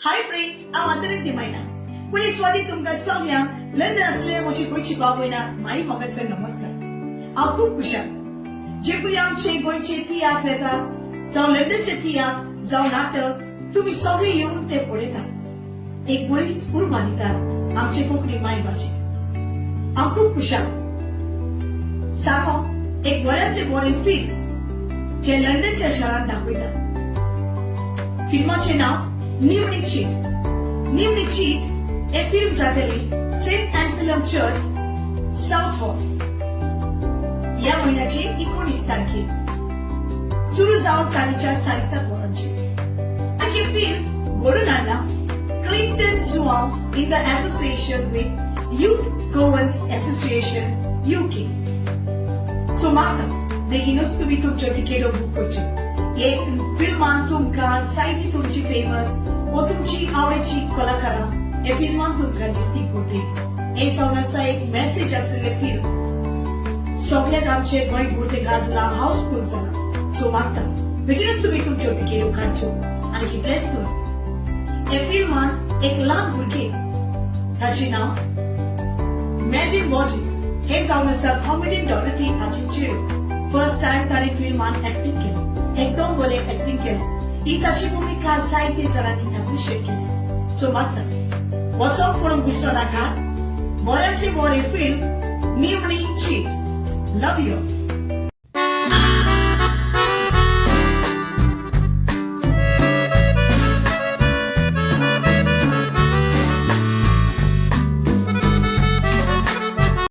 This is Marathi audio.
हाय फ्रेंड्स, हांव अंतरिक्ती मैना. पुलिस स्वाती तुमकां सगळ्यांक लंडन असलेल्या म्हजी गोंयची बाबयना माई मोगाचो नमस्कार. हांव खूब खुशाल. जे पळय आमचे गोंयचे तियात्र येतात, जावं लंडनचे तियात्र, जावं नाटक, तुम्ही सगळे येऊन ते पळयतात. एक बरी स्कूल बांदितात आमचे कोंकणी माय भाशेक. हांव खूब खुशाल. साको एक बऱ्यांतले बरें फिल्म जे लंडनच्या शारांत दाखयतात. फिल्माचे नाव निमणी चिट. निमणी चिट हे फिल्म जातले सेंट एन्सेलम चर्च, साउथ हॉल या महिन्याचे 19 तारखेक सुरू जावन 4:30 वरांचेर. आणि हे फिल्म घडून हाडला Clinton Joao in the association with youth Goans association UK. So म्हाका बेगीनूच तुम्ही तुमच्यो टिकेटो बूक करच्यो. हे फिल्मान तुमकां जायती तुमची फेमस व तुमची आवडीची कलाकारां हे फिल्मान तुमकां दिसती पडटली. हे जावन आसा एक मेसेज आशिल्ले फिल्म. सगळ्याक आमचे गोंयभर ते गाजला, हाऊसफुल जाला. सो मागता बेगीनच तुम्ही तुमच्यो टिकेटो काडच्यो. आनी कितलेच न्हय, हे फिल्मान एक ल्हान भुरगे ताचे नाव मेरिन वॉजिस हे जावन आसा कॉमेडी डॉरेटी हाची चेडूं. फर्स्ट टाइम ताणें फिल्मान एक्टिंग केलें. एकदम बरें एक्टिंग केलें. ही ताची भूमिका जायते जाणांनी अप्रिशिएट केली. सो मागता वचोन पळोवंक विसरो नाका. बऱ्यांतली बरी फिल्म निमणी चिट. Love you.